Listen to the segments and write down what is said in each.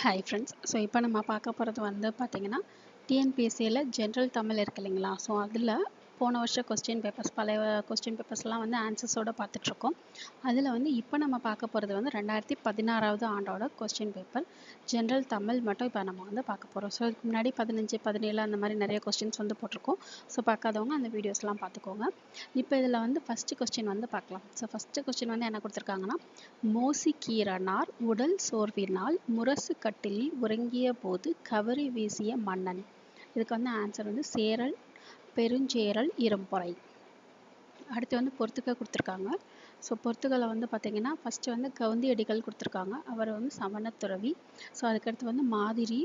Hi friends. So இப்போ நம்ம பார்க்க போகிறது வந்து பார்த்திங்கன்னா டிஎன்பிஎஸ்சியில் ஜென்ரல் தமிழ் இருக்கு இல்லைங்களா. ஸோ அதில் போன வருஷம் கொஸ்டின் பேப்பர்ஸ் பழைய கொஸ்டின் பேப்பர்ஸ்லாம் வந்து ஆன்சர்ஸோடு பார்த்துட்ருக்கோம். அதில் வந்து இப்போ நம்ம பார்க்க போகிறது வந்து 2016 ஆண்டோட கொஸ்டின் பேப்பர் ஜென்ரல் தமிழ் மட்டும் இப்போ நம்ம வந்து பார்க்க போகிறோம். ஸோ இதுக்கு முன்னாடி 15, 17 அந்த மாதிரி நிறைய கொஸ்டின்ஸ் வந்து போட்டிருக்கோம். ஸோ பார்க்காதவங்க அந்த வீடியோஸ்லாம் பார்த்துக்கோங்க. இப்போ இதில் வந்து ஃபஸ்ட்டு கொஸ்டின் வந்து பார்க்கலாம். ஸோ ஃபஸ்ட்டு கொஸ்டின் வந்து என்ன கொடுத்துருக்காங்கன்னா, மோசி கீரனார் உடல் சோர்வினால் முரசு கட்டிலில் உறங்கிய போது கவரி வீசிய மன்னன். இதுக்கு வந்து ஆன்சர் வந்து சேரல் பெருஞ்சேரல் இரும்பொறை. அடுத்து வந்து பொறுத்துக்க கொடுத்துருக்காங்க. ஸோ பொறுத்துக்களை வந்து பார்த்திங்கன்னா ஃபஸ்ட்டு வந்து கவுந்தியடிகள் கொடுத்துருக்காங்க. அவர் வந்து சமணத்துறவி. ஸோ அதுக்கடுத்து வந்து மாதிரி.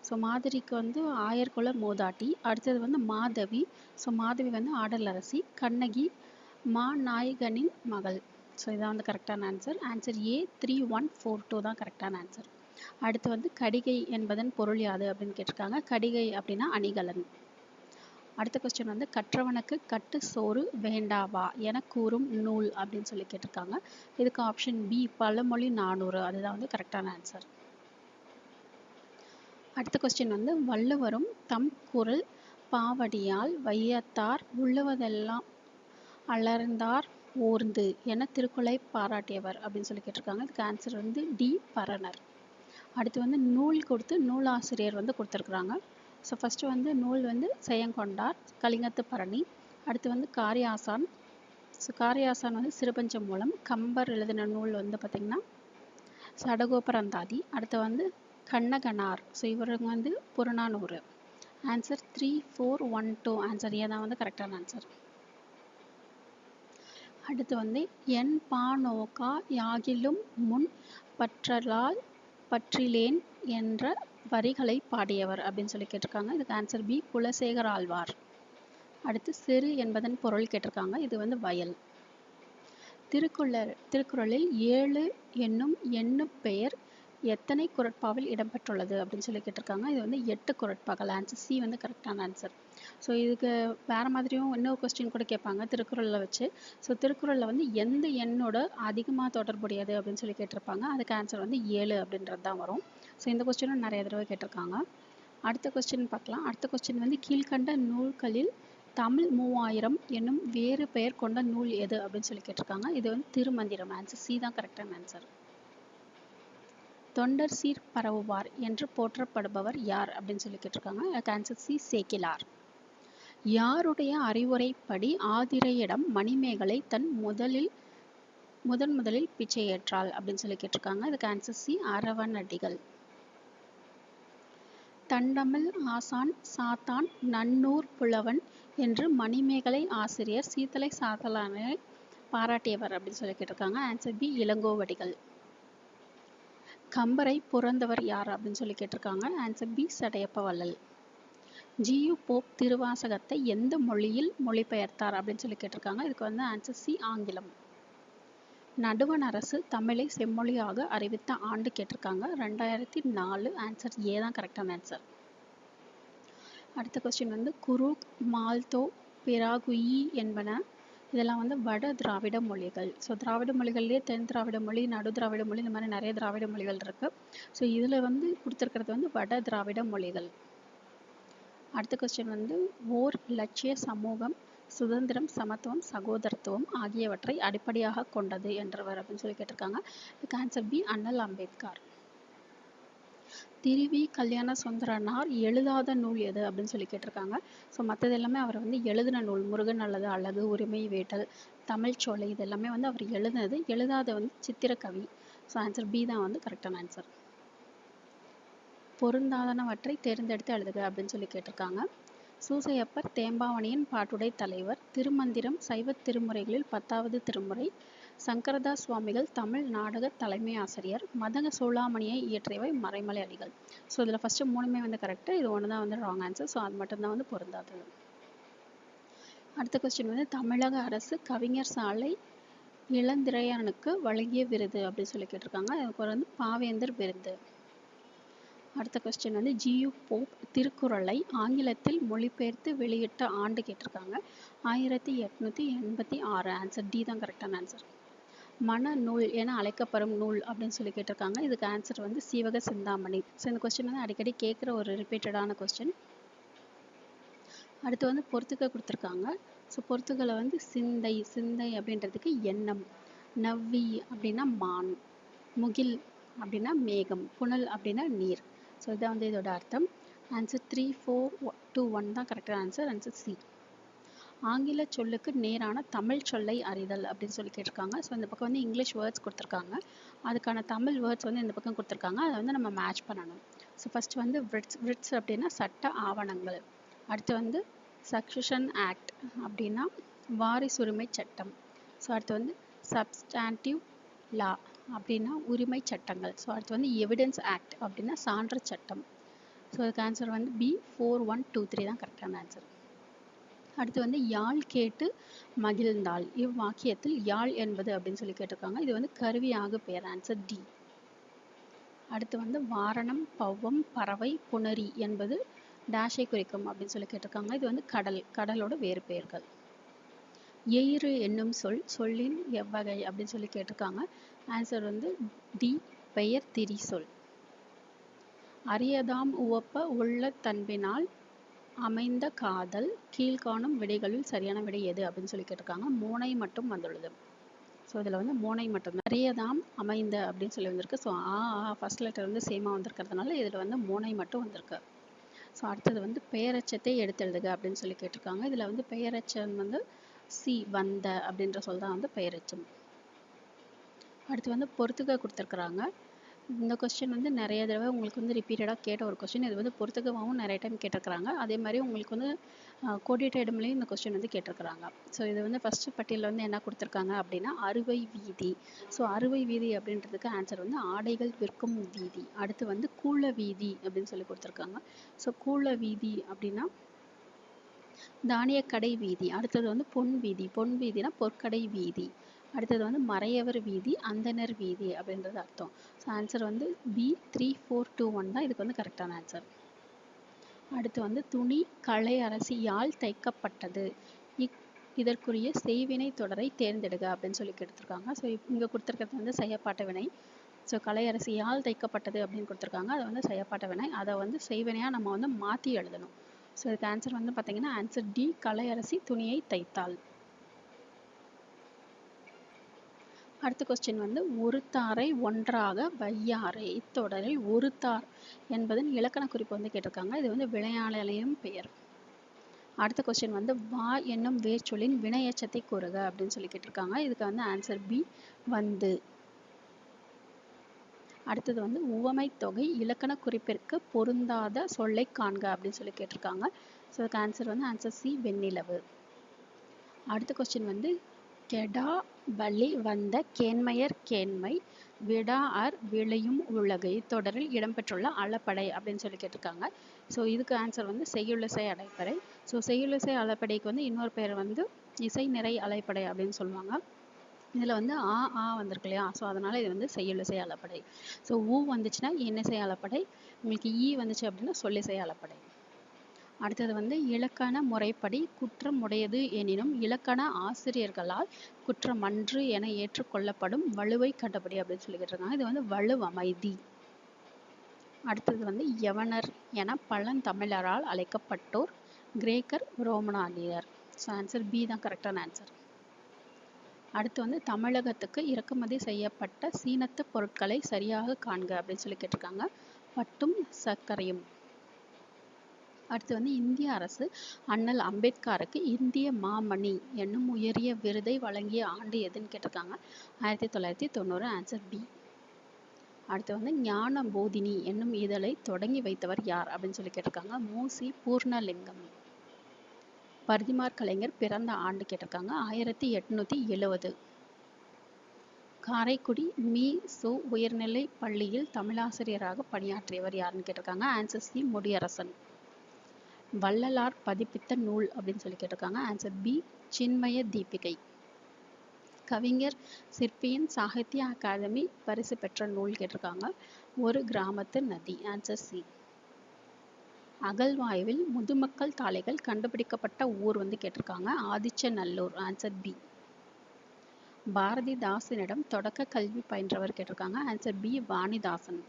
ஸோ மாதிரிக்கு வந்து ஆயர்குல மூதாட்டி. அடுத்தது வந்து மாதவி. ஸோ மாதவி வந்து ஆடலரசி. கண்ணகி மாநாயகனின் மகள். ஸோ இதான் வந்து கரெக்டான ஆன்சர். ஆன்சர் ஏ 3142 தான் கரெக்டான ஆன்சர். அடுத்து வந்து கடிகை என்பதன் பொருள் யாது அப்படின்னு கேட்டிருக்காங்க. கடிகை அப்படின்னா அணிகலன். அடுத்த கொஸ்டின் வந்து கற்றவனுக்கு கட்டு சோறு வேண்டாவா என கூறும் நூல் அப்படின்னு சொல்லி கேட்டிருக்காங்க. இதுக்கு ஆப்ஷன் பி பழமொழி 400 அதுதான் வந்து கரெக்டான ஆன்சர். அடுத்த கொஸ்டின் வந்து வள்ளுவரும் தம் குரல் பாவடியால் வையத்தார் உள்ளுவதெல்லாம் அலர்ந்தார் ஓர்ந்து என திருக்குறளை பாராட்டியவர் அப்படின்னு சொல்லி கேட்டிருக்காங்க. இதுக்கு ஆன்சர் வந்து டி பரணர். அடுத்து வந்து நூல் கொடுத்து நூலாசிரியர் வந்து கொடுத்துருக்குறாங்க. ஸோ ஃபஸ்ட்டு வந்து நூல் வந்து செயங்கொண்டார் கலிங்கத்து பரணி. அடுத்து வந்து காரியாசான். ஸோ காரியாசான் வந்து சிறுபஞ்ச மூலம். கம்பர் எழுதின நூல் வந்து பார்த்திங்கன்னா சடகோபரந்தாதி. அடுத்து வந்து கண்ணகனார். ஸோ இவருங்க வந்து புறநானூறு. ஆன்சர் 3412 ஆன்சர் ஏன் தான் வந்து கரெக்டான ஆன்சர். அடுத்து வந்து என் பானோகா யாகிலும் முன் பற்றலால் பற்றிலேன் என்ற வரிகளை பாடியவர் அப்படின்னு சொல்லி கேட்டிருக்காங்க. இதுக்கு ஆன்சர் பி குலசேகர ஆழ்வார். அடுத்து சிறு என்பதன் பொருள் கேட்டிருக்காங்க. இது வந்து வயல். திருக்குறளில் 7 என்னும் எண்ணு பெயர் எத்தனை குறட்பாவில் இடம்பெற்றுள்ளது அப்படின்னு சொல்லி கேட்டிருக்காங்க. இது வந்து 8 குறட்பாக்கள். ஆன்சர் சி வந்து கரெக்டான ஆன்சர். ஸோ இதுக்கு வேறு மாதிரியும் இன்னொரு கொஸ்டின் கூட கேட்பாங்க திருக்குறளில் வச்சு. ஸோ திருக்குறளில் வந்து எந்த எண்ணோட அதிகமாக தொடர்புடையது அப்படின்னு சொல்லி கேட்டிருப்பாங்க. அதுக்கு ஆன்சர் வந்து 7 அப்படின்றது தான் வரும். ஸோ இந்த கொஸ்டினும் நிறைய தடவை கேட்டிருக்காங்க. அடுத்த கொஸ்டின் பார்க்கலாம். அடுத்த கொஸ்டின் வந்து கீழ்கண்ட நூல்களில் தமிழ் 3000 என்னும் வேறு பெயர் கொண்ட நூல் எது அப்படின்னு சொல்லி கேட்டிருக்காங்க. இது வந்து திருமந்திரம். ஆன்சர் சி தான் கரெக்டான ஆன்சர். தொண்டர் சீர் பரவுவார் என்று போற்றப்படுபவர் யார் அப்படின்னு சொல்லி கேட்டிருக்காங்க. அதுக்கு ஆன்சர் சி சேக்கிலார். யாருடைய அறிவுரைப்படி ஆதிரையிடம் மணிமேகலை தன் முதலில் பிச்சை ஏற்றாள் அப்படின்னு சொல்லி கேட்டிருக்காங்க. அதுக்கு ஆன்சர் சி அரவணடிகள். தண்டமிழ் ஆசான் சாத்தான் நன்னூர் புலவன் என்று மணிமேகலை ஆசிரியர் சீத்தலை சாத்தலானை பாராட்டியவர் அப்படின்னு சொல்லி கேட்டிருக்காங்க. Answer B Ilangovadigal. கம்பரை புறந்தவர் யார் அப்படின்னு சொல்லி கேட்டிருக்காங்க. ஆன்சர் பி சடையப்ப வள்ளல். ஜியு போப் திருவாசகத்தை எந்த மொழியில் மொழிபெயர்த்தார் அப்படின்னு சொல்லி கேட்டிருக்காங்க. இதுக்கு வந்து ஆன்சர் சி ஆங்கிலம். நடுவண் அரசு தமிழை செம்மொழியாக அறிவித்த ஆண்டு கேட்டிருக்காங்க. 2004. ஆன்சர் ஏ தான் கரெக்டான ஆன்சர். அடுத்த கொஸ்டின் வந்து குரூக் மால்தோ பிராகுயி என்பன இதெல்லாம் வந்து வட திராவிட மொழிகள். ஸோ திராவிட மொழிகள்லேயே தென் திராவிட மொழி, நடு திராவிட மொழி, இந்த மாதிரி நிறைய திராவிட மொழிகள் இருக்குது. ஸோ இதில் வந்து கொடுத்துருக்கிறது வந்து வட திராவிட மொழிகள். அடுத்த கொஸ்டின் வந்து ஓர் இலட்சிய சமூகம் சுதந்திரம், சமத்துவம், சகோதரத்துவம் ஆகியவற்றை அடிப்படையாக கொண்டது என்றவர் அப்படின்னு சொல்லி கேட்டிருக்காங்க. இதுக்கு ஆன்சர் பி அண்ணல் அம்பேத்கர். திருவி கல்யாண சுந்தரனார் எழுதாத நூல் எது அப்படின்னு சொல்லி கேட்டிருக்காங்க. ஸோ மற்றது எல்லாமே அவர் வந்து எழுதின நூல். முருகன் அல்லது அழகு, உரிமை வேட்டல், தமிழ்ச்சோலை இது எல்லாமே வந்து அவர் எழுதினது. எழுதாத வந்து சித்திரக்கவி. ஸோ ஆன்சர் பி தான் வந்து கரெக்டான ஆன்சர். பொருந்தாதனவற்றை தேர்ந்தெடுத்து எழுதுக அப்படின்னு சொல்லி கேட்டிருக்காங்க. சூசையப்பர் தேம்பாவணியின் பாட்டுடை தலைவர். திருமந்திரம் சைவ திருமுறைகளில் 10வது திருமுறை. சங்கரதாஸ் சுவாமிகள் தமிழ் நாடக தலைமை ஆசிரியர். மதக சூளாமணியை இயற்றியவை மறைமலை அடிகள். ஸோ இதில் ஃபஸ்ட்டு 3மே வந்து கரெக்டு. இது ஒன்று தான் வந்து ராங் ஆன்சர். ஸோ அது மட்டும்தான் வந்து பொருந்தாதது. அடுத்த கொஸ்டின் வந்து தமிழக அரசு கவிஞர் சாலை இளந்திரையனுக்கு வழங்கிய விருது அப்படின்னு சொல்லி கேட்டிருக்காங்க. அதுக்கு வந்து பாவேந்தர் விருது. அடுத்த கொஸ்டின் வந்து ஜியு போப் திருக்குறளை ஆங்கிலத்தில் மொழிபெயர்த்து வெளியிட்ட ஆண்டு கேட்டிருக்காங்க. 1886. ஆன்சர் டி தான் கரெக்டான ஆன்சர். மணநூல் என அழைக்கப்படும் நூல் அப்படின்னு சொல்லி கேட்டிருக்காங்க. இதுக்கு ஆன்சர் வந்து சீவக சிந்தாமணி. ஸோ இந்த கொஸ்டின் வந்து அடிக்கடி கேட்குற ஒரு ரிப்பீட்டடான கொஸ்டின். அடுத்து வந்து பொறுத்துக்க கொடுத்துருக்காங்க. ஸோ பொறுத்துக்களை வந்து சிந்தை, சிந்தை அப்படின்றதுக்கு எண்ணம், நவ்வி அப்படின்னா மான், முகில் அப்படின்னா மேகம், புனல் அப்படின்னா நீர். ஸோ இதான் வந்து இதோட அர்த்தம். ஆன்சர் 3, 4, 2, 1 தான் கரெக்டான ஆன்சர். Answer C. ஆங்கில சொல்லுக்கு நேரான தமிழ் சொல்லை அறிதல் அப்படின்னு சொல்லி கேட்டிருக்காங்க. ஸோ இந்த பக்கம் வந்து இங்கிலீஷ் வேர்ட்ஸ் கொடுத்துருக்காங்க, அதுக்கான தமிழ் வேர்ட்ஸ் வந்து இந்த பக்கம் கொடுத்துருக்காங்க. அதை வந்து நம்ம மேட்ச் பண்ணணும். ஸோ ஃபஸ்ட்டு வந்து விட்ஸ் அப்படின்னா சட்ட ஆவணங்கள். அடுத்து வந்து சக்சஷன் ஆக்ட் அப்படின்னா வாரிசுரிமை சட்டம். ஸோ அடுத்து வந்து சப்ஸ்டான்டிவ் லா அப்படின்னா உரிமை சட்டங்கள். ஸோ அடுத்து வந்து எவிடன்ஸ் ஆக்ட் அப்படின்னா சான்று சட்டம். ஸோ அதுக்கு ஆன்சர் வந்து பி 4, 1, 2, 3 தான் கரெக்டான ஆன்சர். அடுத்து வந்து யாழ் கேட்டு மகிழ்ந்தாள். இவ்வாக்கியத்தில் யாழ் என்பது அப்படின்னு சொல்லி கேட்டிருக்காங்க. இது வந்து கருவியாக பெயர். Answer D. அடுத்து வந்து வாரணம், பவ்வம், பறவை, புணரி என்பது டேஷை குறிக்கும் அப்படின்னு சொல்லி கேட்டிருக்காங்க. இது வந்து கடலோட வேறு பெயர்கள். எயிறு என்னும் சொல்லின் எவ்வகை அப்படின்னு சொல்லி கேட்டிருக்காங்க. ஆன்சர் வந்து டி பெயர் திரி சொல். அரியதாம் உவப்ப உள்ள தன்பினால் அமைந்த காதல் கீழ்காணும் விடைகளில் சரியான விடை எது அப்படின்னு சொல்லி கேட்டிருக்காங்க. மோனை மட்டும் வந்துள்ளது. ஸோ இதில் வந்து மோனை மட்டும் நிறையதாம் அமைந்த அப்படின்னு சொல்லி வந்திருக்கு. ஸோ ஃபர்ஸ்ட் லெட்டர் வந்து சேமாக வந்திருக்கிறதுனால இதில் வந்து மோனை மட்டும் வந்திருக்கு. ஸோ அடுத்தது வந்து பெயரச்சத்தை எடுத்தெழுதுக அப்படின்னு சொல்லி கேட்டிருக்காங்க. இதில் வந்து பெயரச்சம் வந்து சி வந்த அப்படின்ற சொல் தான் வந்து பெயரச்சம். அடுத்து வந்து பொறுத்துக்க கொடுத்துருக்குறாங்க. இந்த கொஸ்டின் வந்து நிறைய தடவை உங்களுக்கு வந்து ரிப்பீட்டடாக கேட்ட ஒரு கொஸ்டின். இது வந்து பொறுத்துக்கவாகவும் நிறைய டைம் கேட்டிருக்கிறாங்க. அதே மாதிரி உங்களுக்கு வந்து கோடிட்டேடம்லேயும் இந்த கொஸ்டின் வந்து கேட்டிருக்கிறாங்க. ஸோ இது வந்து ஃபஸ்ட்டு பட்டியலில் வந்து என்ன கொடுத்துருக்காங்க அப்படின்னா அறுவை வீதி. ஸோ அறுவை வீதி அப்படின்றதுக்கு ஆன்சர் வந்து ஆடைகள் விற்கும் வீதி. அடுத்து வந்து கூல வீதி அப்படின்னு சொல்லி கொடுத்துருக்காங்க. ஸோ கூல வீதி அப்படின்னா தானிய கடை வீதி. அடுத்தது வந்து பொன் வீதி. பொன் வீதினா பொற்கடை வீதி. அடுத்தது வந்து மறையவர் வீதி, அந்தனர் வீதி அப்படின்றது அர்த்தம். ஸோ ஆன்சர் வந்து பி 3, 4, 2, 1 தான் இதுக்கு வந்து கரெக்டான ஆன்சர். அடுத்து வந்து துணி கலை அரசியால் தைக்கப்பட்டது. இதற்குரிய செய்வினை தொடரை தேர்ந்தெடுக அப்படின்னு சொல்லி கேட்டிருக்காங்க. ஸோ இங்கே கொடுத்துருக்கிறது வந்து செய்யப்பாட்ட வினை. ஸோ கலை அரசியால் தைக்கப்பட்டது அப்படின்னு கொடுத்துருக்காங்க. அதை வந்து செய்யப்பாட்ட வினை. அதை வந்து செய்வினையாக நம்ம வந்து மாற்றி எழுதணும். ஸோ இதுக்கு ஆன்சர் வந்து பார்த்தீங்கன்னா ஆன்சர் டி கலை அரசி துணியை தைத்தாள். அடுத்த கொஸ்டின் வந்து ஒருத்தாரை ஒன்றாக வையாறு. இத்தொடரில் ஒருத்தார் என்பதன் இலக்கண குறிப்பு வந்து கேட்டிருக்காங்க. இது வந்து விளையாடலையும் பெயர். அடுத்த கொஸ்டின் வந்து வா என்னும் வேர்ச்சொல்லின் வினையச்சத்தை கூறுக அப்படின்னு சொல்லி கேட்டிருக்காங்க. இதுக்கு வந்து ஆன்சர் பி வந்து. அடுத்தது வந்து உவமை தொகை இலக்கண குறிப்பிற்கு பொருந்தாத சொல்லை காண்க அப்படின்னு சொல்லி கேட்டிருக்காங்க. ஸோ அதுக்கு ஆன்சர் வந்து ஆன்சர் சி வெண்ணிலவு. அடுத்த கொஸ்டின் வந்து கெடா வழி வந்த கேண்மையர் கேண்மை விடாஅர் விளையும் உலகு. இத்தொடரில் இடம்பெற்றுள்ள அளப்படை அப்படின்னு சொல்லி கேட்டிருக்காங்க. ஸோ இதுக்கு ஆன்சர் வந்து செய்யுளிசை அலைப்படை. ஸோ செய்யுளிசை அலைப்படைக்கு வந்து இன்னொரு பேர் வந்து இசை நிறை அலைப்படை அப்படின்னு சொல்லுவாங்க. இதில் வந்து ஆ வந்திருக்கு இல்லையா? ஸோ அதனால் இது வந்து செய்யுளிசை அலைப்படை. ஸோ ஊ வந்துச்சுன்னா இன்னிசை அலைப்படை, உங்களுக்கு ஈ வந்துச்சு அப்படின்னா சொல்லிசை அலைப்படை. அடுத்தது வந்து இலக்கண முறைப்படி குற்றம் உடையது எனினும் இலக்கண ஆசிரியர்களால் குற்றமன்று என ஏற்றுக்கொள்ளப்படும் வலுவை கண்டபடி அப்படின்னு சொல்லி கேட்டிருக்காங்க. இது வந்து வலுவமைதி. அடுத்தது வந்து யவனர் என பழந்தமிழரால் அழைக்கப்பட்டோர் கிரேக்கர், ரோமானியர். ஸோ ஆன்சர் பி தான் கரெக்டான ஆன்சர். அடுத்து வந்து தமிழகத்துக்கு இறக்குமதி செய்யப்பட்ட சீனத்து பொருட்களை சரியாக காண்க அப்படின்னு சொல்லி கேட்டிருக்காங்க. பட்டும் சர்க்கரையும். அடுத்து வந்து இந்திய அரசு அண்ணல் அம்பேத்கருக்கு இந்திய மாமணி என்னும் உயரிய விருதை வழங்கிய ஆண்டு எதுன்னு கேட்டிருக்காங்க. 1990. Answer B. அடுத்து வந்து ஞான போதினி என்னும் இதழை தொடங்கி வைத்தவர் யார் அப்படின்னு சொல்லி கேட்டிருக்காங்க. மூசி பூர்ணலிங்கம். பரிதிமார் கலைஞர் பிறந்த ஆண்டு கேட்டிருக்காங்க. 1870. காரைக்குடி மீ. சு. உயர்நிலை பள்ளியில் தமிழாசிரியராக பணியாற்றியவர் யாருன்னு கேட்டிருக்காங்க. Answer C Mudiyarasan. வள்ளலார் பதிப்பித்த நூல் அப்படின்னு சொல்லி கேட்டிருக்காங்க. Answer B Chinmaya Deepikai. கவிஞர் சிற்பியின் சாகித்ய அகாதமி பரிசு பெற்ற நூல் கேட்டிருக்காங்க. ஒரு கிராமத்து நதி. Answer C. அகழ்வாய்வில் முதுமக்கள் தாளைகள் கண்டுபிடிக்கப்பட்ட ஊர் வந்து கேட்டிருக்காங்க. ஆதிச்சநல்லூர். Answer B. பாரதிதாசனிடம் தொடக்க கல்வி பயின்றவர் கேட்டிருக்காங்க. Answer B Vanidasan.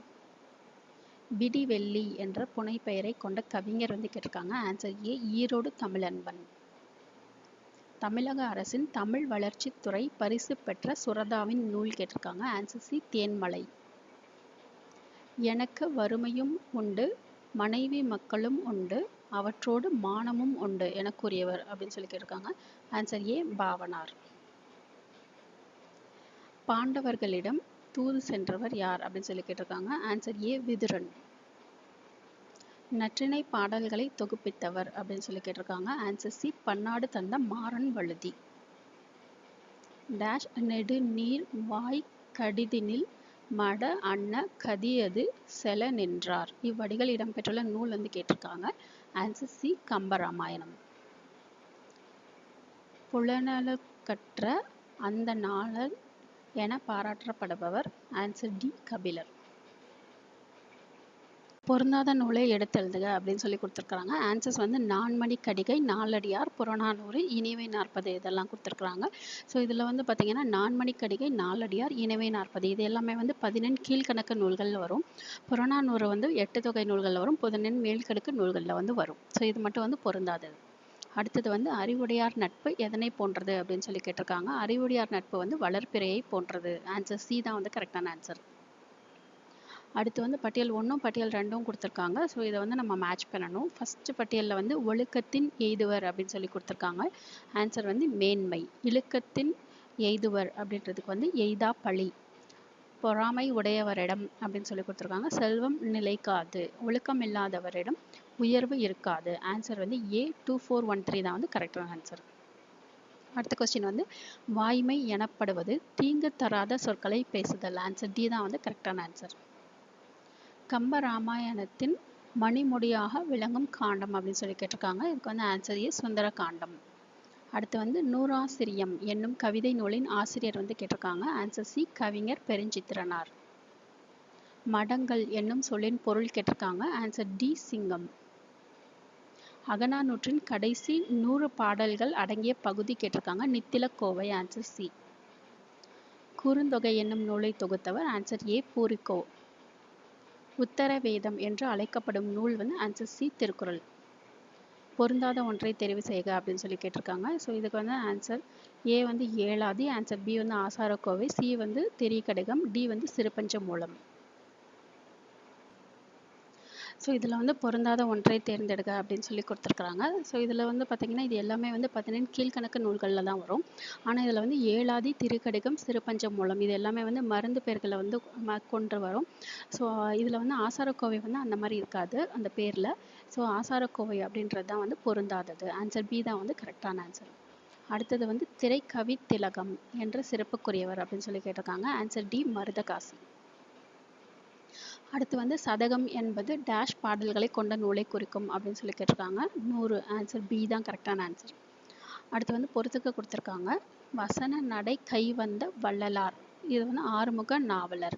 விடிவெள்ளி என்ற புனைப்பெயரை கொண்ட கவிஞர் வந்து கேட்டிருக்காங்க. Answer A Erode Tamizhanban. தமிழக அரசின் தமிழ் வளர்ச்சித்துறை பரிசு பெற்ற சுரதாவின் நூல் கேட்டிருக்காங்க. Answer C Thenmalai. எனக்கு வறுமையும் உண்டு மனைவி மக்களும் உண்டு அவற்றோடு மானமும் உண்டு என கூறியவர் அப்படின்னு சொல்லி கேட்டிருக்காங்க. ஆன்சர் ஏ பாவனார். பாண்டவர்களிடம் தூது சென்றவர் யார் அப்படின்னு சொல்லி கேட்டிருக்காங்க. ஆன்சர் ஏ விதுரன். நற்றிணை பாடல்களை தொகுப்பித்தவர் அப்படின்னு சொல்லி கேட்டிருக்காங்க. ஆன்சர் சி பன்னாடு தந்த மாறன் வழுதி. டேஷ் நெடு நீர் வாய் கடிதினில் மட அன்ன கதியது செல நின்றார். இவ்வடிகள் இடம்பெற்றுள்ள நூல் வந்து கேட்டிருக்காங்க. Answer C Kambaramayanam. புலனலுக்கற்ற அந்த நாளர் என பாராட்டப்படுபவர். Answer D Kapilar. பொருந்தாத நூலை எடுத்தெழுதுக அப்படின்னு சொல்லி கொடுத்துருக்குறாங்க. ஆன்சர்ஸ் வந்து நான்மணி கடிகை, நாலடியார், புறநானூறு, இனிவை 40 இதெல்லாம் கொடுத்துருக்குறாங்க. ஸோ இதில் வந்து பார்த்தீங்கன்னா நான்மணி கடிகை, நாலடியார், இனிவை 40 இது எல்லாமே வந்து 14 கீழ்கணக்கு நூல்களில் வரும். புறநானூறு வந்து 8 தொகை நூல்களில் வரும். 14 மேல்கணக்கு நூல்களில் வந்து வரும். ஸோ இது மட்டும் வந்து பொருந்தாதது. அடுத்தது வந்து அறிவுடையார் நட்பு எதனை போன்றது அப்படின்னு சொல்லி கேட்டிருக்காங்க. அறிவுடையார் நட்பு வந்து வளர்பிறையை போன்றது. ஆன்சர் சி தான் வந்து கரெக்டான ஆன்சர். அடுத்து வந்து பட்டியல் 1ம் பட்டியல் 2ம் கொடுத்துருக்காங்க. ஸோ இதை வந்து நம்ம மேட்ச் பண்ணணும். ஃபர்ஸ்ட் பட்டியலில் வந்து ஒழுக்கத்தின் எய்துவர் அப்படின்னு சொல்லி கொடுத்துருக்காங்க. ஆன்சர் வந்து மேன்மை. இழுக்கத்தின் எய்துவர் அப்படின்றதுக்கு வந்து எய்தா பழி. பொறாமை உடையவரிடம் அப்படின்னு சொல்லி கொடுத்துருக்காங்க. செல்வம் நிலைக்காது. ஒழுக்கம் இல்லாதவரிடம் உயர்வு இருக்காது. ஆன்சர் வந்து ஏ 2413 தான் வந்து கரெக்டான ஆன்சர். அடுத்த கொஸ்டின் வந்து வாய்மை எனப்படுவது தீங்கு தராத சொற்களை பேசுதல். ஆன்சர் டி தான் வந்து கரெக்டான ஆன்சர். கம்ப ராமாயணத்தின் மணிமுடியாக விளங்கும் காண்டம் அப்படின்னு சொல்லி கேட்டிருக்காங்க. இதுக்கு வந்து ஆன்சர் ஏ சுந்தர காண்டம். அடுத்து வந்து நூறாசிரியம் என்னும் கவிதை நூலின் ஆசிரியர் வந்து கேட்டிருக்காங்க. ஆன்சர் சி கவிஞர் பெருஞ்சித்திரனார். மடங்கள் என்னும் சொல்லின் பொருள் கேட்டிருக்காங்க. ஆன்சர் டி சிங்கம். அகநானூற்றின் கடைசி 100 பாடல்கள் அடங்கிய பகுதி கேட்டிருக்காங்க. நித்திலக்கோவை. Answer C. குறுந்தொகை என்னும் நூலை தொகுத்தவர். Answer A பூரிக்கோ. உத்தரவேதம் என்று அழைக்கப்படும் நூல் வந்து ஆன்சர் சி திருக்குறள். பொருந்தாத ஒன்றை தெரிவு செய்க அப்படின்னு சொல்லி கேட்டிருக்காங்க. ஸோ இதுக்கு வந்து ஆன்சர் ஏ வந்து ஏழாதி, ஆன்சர் பி வந்து ஆசாரக்கோவை, சி வந்து திரிகடுகம், டி வந்து சிறுபஞ்ச மூலம். ஸோ இதில் வந்து பொருந்தாத ஒன்றை தேர்ந்தெடுக்க அப்படின்னு சொல்லி கொடுத்துருக்குறாங்க. ஸோ இதில் வந்து பார்த்திங்கன்னா இது எல்லாமே வந்து 14 கீழ்கணக்கு நூல்களில் தான் வரும். ஆனால் இதில் வந்து ஏழாதி, திருக்கடிகம், சிறுபஞ்ச மூலம் இது எல்லாமே வந்து மருந்து பெயர்களை வந்து கொண்டு வரும். ஸோ இதில் வந்து ஆசாரக்கோவை வந்து அந்த மாதிரி இருக்காது அந்த பேரில். ஸோ ஆசாரக்கோவை அப்படின்றது தான் வந்து பொருந்தாதது. ஆன்சர் பி தான் வந்து கரெக்டான ஆன்சர். அடுத்தது வந்து திரைக்கவி திலகம் என்ற சிறப்புக்குரியவர் அப்படின்னு சொல்லி கேட்டிருக்காங்க. Answer D Marudhakasi. அடுத்து வந்து சதகம் என்பது டேஷ் பாடல்களை கொண்ட நூலை குறிக்கும் அப்படின்னு சொல்லி கேட்டிருக்காங்க. 100. ஆன்சர் பி தான் கரெக்டான ஆன்சர். அடுத்து வந்து பொறுத்துக்க கொடுத்துருக்காங்க. வசன நடை கை வந்த வள்ளலார் இது வந்து ஆறுமுக நாவலர்.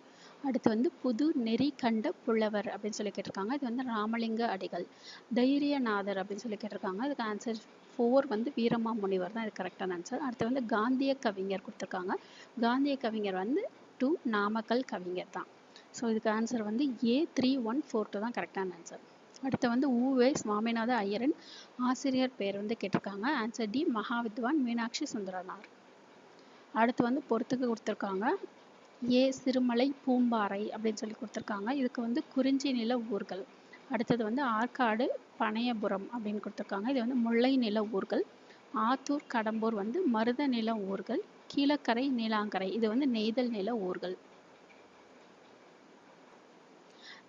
அடுத்து வந்து புது நெறி கண்ட புலவர் அப்படின்னு சொல்லி கேட்டிருக்காங்க. இது வந்து ராமலிங்க அடிகள். தைரியநாதர் அப்படின்னு சொல்லி கேட்டிருக்காங்க. இதுக்கு ஆன்சர் 4 வந்து வீரமாமுனிவர் தான் இது கரெக்டான ஆன்சர். அடுத்து வந்து காந்திய கவிஞர் கொடுத்துருக்காங்க. காந்திய கவிஞர் வந்து 2 நாமக்கல் கவிஞர் தான். ஸோ இதுக்கு ஆன்சர் வந்து ஏ 3142 தான் கரெக்டான ஆன்சர். அடுத்து வந்து ஊவே சுவாமிநாத ஐயரின் ஆசிரியர் பேர் வந்து கேட்டிருக்காங்க. Answer D Mahavidwan Meenakshi Sundaranar. அடுத்து வந்து பொறுத்துக்கு கொடுத்துருக்காங்க. ஏ சிறுமலை பூம்பாறை அப்படின்னு சொல்லி கொடுத்துருக்காங்க. இதுக்கு வந்து குறிஞ்சி நில ஊர்கள். அடுத்தது வந்து ஆற்காடு பனையபுரம் அப்படின்னு கொடுத்துருக்காங்க. இது வந்து முல்லை நில ஊர்கள். ஆத்தூர் கடம்பூர் வந்து மருத நில ஊர்கள். கீழக்கரை நீலாங்கரை இது வந்து நெய்தல் நில ஊர்கள்.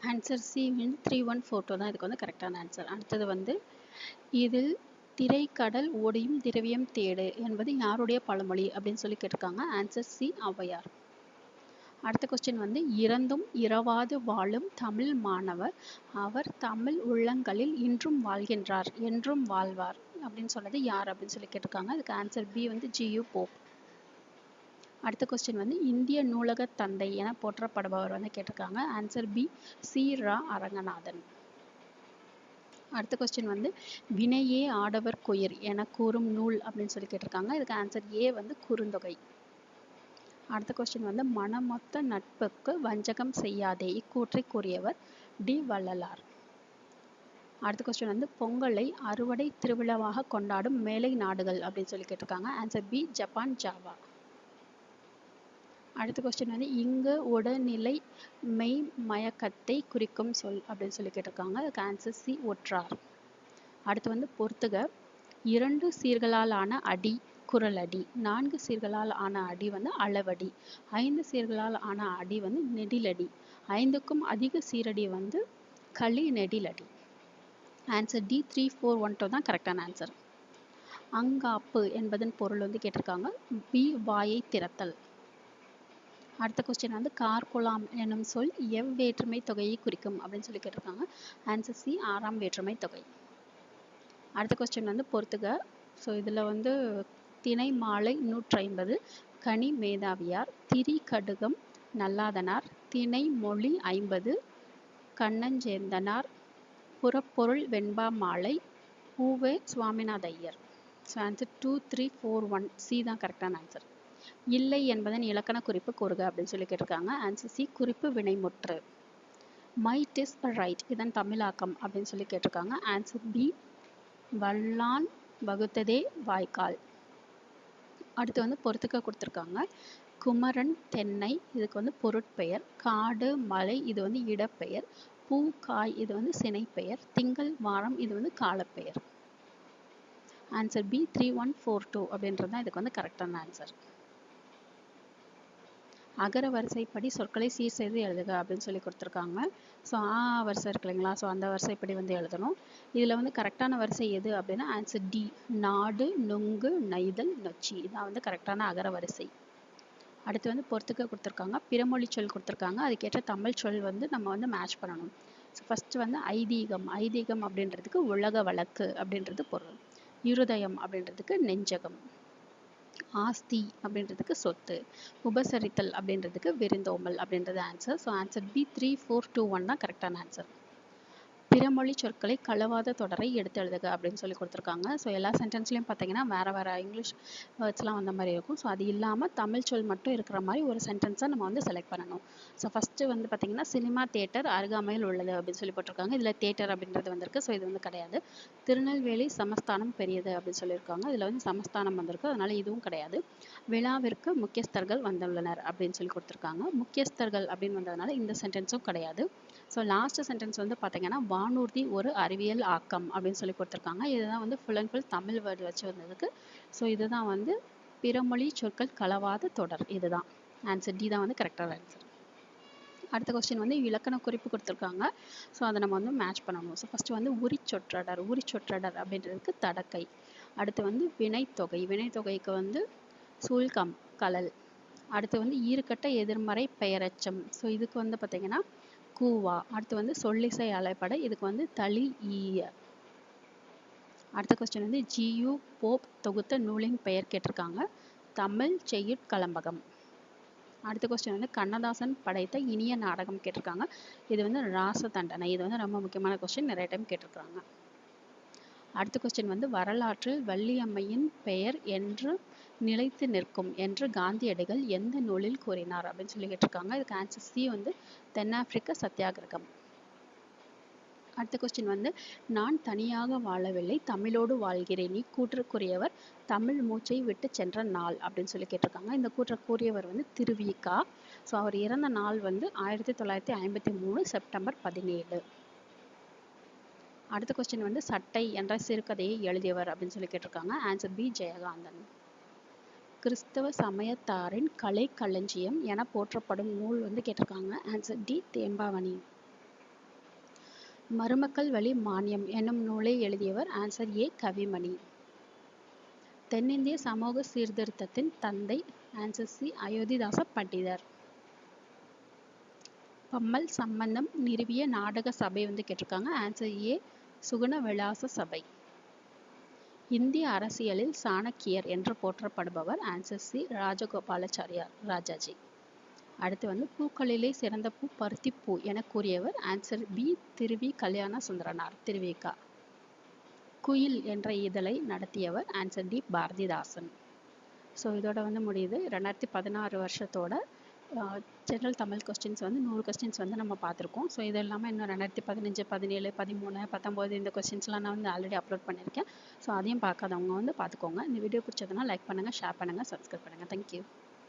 ஆன்சர் சி 3142 தான் இதுக்கு வந்து கரெக்டான ஆன்சர். அடுத்தது வந்து இதில் திரைக்கடல் ஓடியும் திரவியம் தேடு என்பது யாருடைய பழமொழி அப்படின்னு சொல்லி கேட்டிருக்காங்க. Answer C Avvaiyar. அடுத்த கொஸ்டின் வந்து இறந்தும் இரவாது வாழும் தமிழ் மாணவர் அவர் தமிழ் உள்ளங்களில் இன்றும் வாழ்கின்றார் என்றும் வாழ்வார் அப்படின்னு சொன்னது யார் அப்படின்னு சொல்லி கேட்டிருக்காங்க. அதுக்கு ஆன்சர் பி வந்து ஜியு போப். அடுத்த கொஸ்டின் வந்து இந்திய நூலக தந்தை என போற்றப்படுபவர் வந்து கேட்டிருக்காங்க. ஆன்சர் பி சி ரா அரங்கநாதன். அடுத்த கொஸ்டின் வந்து வினையே ஆடவர் குயிர் என கூறும் நூல் அப்படின்னு சொல்லி கேட்டிருக்காங்க. இதுக்கு ஆன்சர் ஏ வந்து குறுந்தொகை. அடுத்த கொஸ்டின் வந்து மனமொத்த நட்புக்கு வஞ்சகம் செய்யாதே இக்கூற்றை கூறியவர் டி வள்ளலார். அடுத்த கொஸ்டின் வந்து பொங்கலை அறுவடை திருவிழாவாக கொண்டாடும் மேலை நாடுகள் அப்படின்னு சொல்லி கேட்டிருக்காங்க. Answer B Japan, Java. அடுத்த கொஸ்டின் வந்து இங்கு உடல்நிலை மெய் மயக்கத்தை குறிக்கும் சொல் அப்படின்னு சொல்லி கேட்டிருக்காங்க. அதுக்கு ஆன்சர் சி ஒற்றார். அடுத்து வந்து பொறுத்துக. 2 சீர்களால் ஆன அடி குறளடி, 4 சீர்களால் ஆன அடி வந்து அளவடி, 5 சீர்களால் ஆன அடி வந்து நெடிலடி, 5க்கும் அதிக சீரடி வந்து களி நெடிலடி. ஆன்சர் டி 3, 4, 1, 2 தான் கரெக்டான ஆன்சர். அங்காப்பு என்பதன் பொருள் வந்து கேட்டிருக்காங்க. பி வாயை திறத்தல். அடுத்த கொஸ்டின் வந்து கார்குலாம் எனும் சொல் எவ்வேற்றுமை தொகையை குறிக்கும் அப்படின்னு சொல்லி கேட்டிருக்காங்க. ஆன்சர் சி 6ஆம் வேற்றுமை தொகை. அடுத்த கொஸ்டின் வந்து பொறுத்துக. ஸோ இதில் வந்து திணை மாலை 150, கனி மேதாவியார், திரி கடுகம் நல்லாதனார், திணை மொழி 50, கண்ணஞ்சேர்ந்தனார், புறப்பொருள் வெண்பா மாலை, பூவே Swaminatha Iyer. So answer 2, 3, 4, 1 C தான் கரெக்டான ஆன்சர். இல்லை என்பதன் இலக்கண குறிப்பு கூறுக அப்படின்னு சொல்லி கேட்டிருக்காங்க. ஆன்சர் சி குறிப்பு வினைமுற்று. மைட் இஸ் ரைட் இதன் தமிழாக்கம் அப்படின்னு சொல்லி கேட்டிருக்காங்க. ஆன்சர் பி வல்லான் வகுத்ததே வாய்க்கால். அடுத்து வந்து பொறுத்துக்க கொடுத்துருக்காங்க. குமரன் தென்னை இதுக்கு வந்து பொருட்பெயர், காடு மலை இது வந்து இடப்பெயர், பூ காய் இது வந்து சினைப்பெயர், திங்கள் வாரம் இது வந்து காலப்பெயர். ஆன்சர் பி 3142 அப்படின்றது தான் இதுக்கு வந்து கரெக்டான ஆன்சர். அகர வரிசைப்படி சொற்களை சீர் செய்து எழுதுக அப்படின்னு சொல்லி கொடுத்துருக்காங்க. ஸோ வரிசை இருக்கு இல்லைங்களா, ஸோ அந்த வரிசைப்படி வந்து எழுதணும். இதில் வந்து கரெக்டான வரிசை எது அப்படின்னா ஆன்சர் டி நாடு நுங்கு நெய்தல் நொச்சி இதான் வந்து கரெக்டான அகர வரிசை. அடுத்து வந்து பொறுத்துக்க கொடுத்துருக்காங்க. பிறமொழி சொல் கொடுத்துருக்காங்க. அதுக்கேற்ற தமிழ் சொல் வந்து நம்ம வந்து மேட்ச் பண்ணணும். ஸோ ஃபஸ்ட்டு வந்து ஐதீகம். ஐதீகம் அப்படின்றதுக்கு உலக வழக்கு அப்படின்றது பொருள். இருதயம் அப்படின்றதுக்கு நெஞ்சகம். ஆஸ்தி அப்படின்றதுக்கு சொத்து. உபசரித்தல் அப்படின்றதுக்கு விருந்தோம்பல் அப்படின்றது ஆன்சர். ஸோ ஆன்சர் பி 3, 4, 2, 1 தான் கரெக்டான ஆன்சர். பிறமொழி சொற்களை கலவாத தொடரை எடுத்து எழுதுக அப்படின்னு சொல்லி கொடுத்துருக்காங்க. ஸோ எல்லா சென்டென்ஸ்லையும் பார்த்தீங்கன்னா வேறு இங்கிலீஷ் வேர்ட்ஸ்லாம் வந்த மாதிரி இருக்கும். ஸோ அது இல்லாமல் தமிழ் சொல் மட்டும் இருக்கிற மாதிரி ஒரு சென்டென்ஸை நம்ம வந்து செலக்ட் பண்ணணும். ஸோ ஃபஸ்ட்டு வந்து பார்த்தீங்கன்னா சினிமா தியேட்டர் அருகாமையில் உள்ளது அப்படின்னு சொல்லி போட்டிருக்காங்க. இதில் தியேட்டர் அப்படின்றது வந்திருக்கு. ஸோ இது வந்து கிடையாது. திருநெல்வேலி சமஸ்தானம் பெரியது அப்படின்னு சொல்லியிருக்காங்க. இதில் வந்து சமஸ்தானம் வந்திருக்கு, அதனால இதுவும் கிடையாது. விழாவிற்கு முக்கியஸ்தர்கள் வந்துள்ளனர் அப்படின்னு சொல்லி கொடுத்துருக்காங்க. முக்கியஸ்தர்கள் அப்படின்னு வந்ததுனால இந்த சென்டென்ஸும் கிடையாது. ஸோ லாஸ்ட் சென்டென்ஸ் வந்து பார்த்தீங்கன்னா வானூர்தி ஒரு அறிவியல் ஆக்கம் அப்படின்னு சொல்லி கொடுத்துருக்காங்க. இதுதான் வந்து full and full Tamil word வச்சு வந்ததுக்கு. ஸோ இதுதான் வந்து பிறமொழி சொற்கள் கலவாத தொடர். இதுதான் ஆன்சர் டி தான் வந்து கரெக்டான ஆன்சர். அடுத்த கொஸ்டின் வந்து இலக்கண குறிப்பு கொடுத்துருக்காங்க. ஸோ அதை நம்ம வந்து மேட்ச் பண்ணணும். ஸோ ஃபஸ்ட்டு வந்து உரிச்சொற்றடர். உரிச்சொற்றடர் அப்படின்றதுக்கு தடக்கை. அடுத்து வந்து வினைத்தொகை. வினைத்தொகைக்கு வந்து சூழ்கம் கலல். அடுத்து வந்து ஈறுகட்ட எதிர்மறை பெயரச்சம். ஸோ இதுக்கு வந்து பார்த்தீங்கன்னா கூவா. அடுத்து வந்து சொல்லிசை அலைப்படை. இதுக்கு வந்து தளி ஈய. அடுத்த கொஸ்டின் வந்து ஜியு போப் தொகுத்த நூலின் பெயர் கேட்டிருக்காங்க. தமிழ் செய்யுட்கலம்பகம். அடுத்த கொஸ்டின் வந்து கண்ணதாசன் படைத்த இனிய நாடகம் கேட்டிருக்காங்க. இது வந்து ராச தண்டனை. இது வந்து ரொம்ப முக்கியமான கொஸ்டின், நிறைய டைம் கேட்டிருக்காங்க. அடுத்த கொஸ்டின் வந்து வரலாற்றில் வள்ளியம்மையின் பெயர் என்று நிலைத்து நிற்கும் என்று காந்தியடிகள் எந்த நூலில் கூறினார் அப்படின்னு சொல்லி கேட்டிருக்காங்க. இதுக்கு ஆன்சர் சி வந்து தென்னாப்பிரிக்க சத்தியாகிரகம். அடுத்த கொஸ்டின் வந்து நான் தனியாக வாழவில்லை தமிழோடு வாழ்கிறேன் இக்கூற்றுக்குரியவர் தமிழ் மூச்சை விட்டு சென்ற நாள் அப்படின்னு சொல்லி கேட்டிருக்காங்க. இந்த கூற்றுக்குரியவர் வந்து திருவிகா. ஸோ அவர் இறந்த நாள் வந்து 1953 செப்டம்பர் 17. அடுத்த கொஸ்டின் வந்து சட்டை என்ற சிறுகதையை எழுதியவர் அப்படின்னு சொல்லி கேட்டிருக்காங்க. Answer B Jayakanthan. கிறிஸ்தவ சமயத்தாரின் கலை களஞ்சியம் என போற்றப்படும் நூல் வந்து கேட்டிருக்காங்க. Answer D Thembavani. மருமக்கள் வழி மானியம் என்னும் நூலை எழுதியவர் ஆன்சர் ஏ கவிமணி. தென்னிந்திய சமூக சீர்திருத்தத்தின் தந்தை ஆன்சர் சி அயோத்திதாச பண்டிதர். பம்மல் சம்பந்தம் நிறுவிய நாடக சபை வந்து கேட்டிருக்காங்க. ஆன்சர் ஏ சுகுண விலாச சபை. இந்திய அரசியலில் சாணக்கியர் என்று போற்றப்படுபவர் ஆன்சர் சி ராஜகோபாலாச்சாரியார் ராஜாஜி. அடுத்து வந்து பூக்களிலே சிறந்த பூ பருத்திப்பூ என கூறியவர் ஆன்சர் பி திருவி கல்யாண சுந்தரனார் திருவிகா. குயில் என்ற இதழை நடத்தியவர் ஆன்சர் டி பாரதிதாசன். ஸோ இதோட வந்து முடியுது 2016 வருஷத்தோட ஜென்ரல் தமிழ் கொஸ்டின்ஸ் வந்து 100 கொஸ்டின்ஸ் வந்து நம்ம பார்த்துருக்கோம். ஸோ இது இல்லாமல் இன்னும் 2015, 17, 13, 19 இந்த கொஸ்டின்ஸ்லாம் நான் வந்து ஆல்ரெடி அப்லோட் பண்ணியிருக்கேன். ஸோ அதையும் பார்க்காதவங்க வந்து பார்த்துக்கோங்க. இந்த வீடியோ பிடிச்சதுன்னா லைக் பண்ணுங்கள், ஷேர் பண்ணுங்கள், சப்ஸ்கிரைப் பண்ணுங்கள். தேங்க்யூ.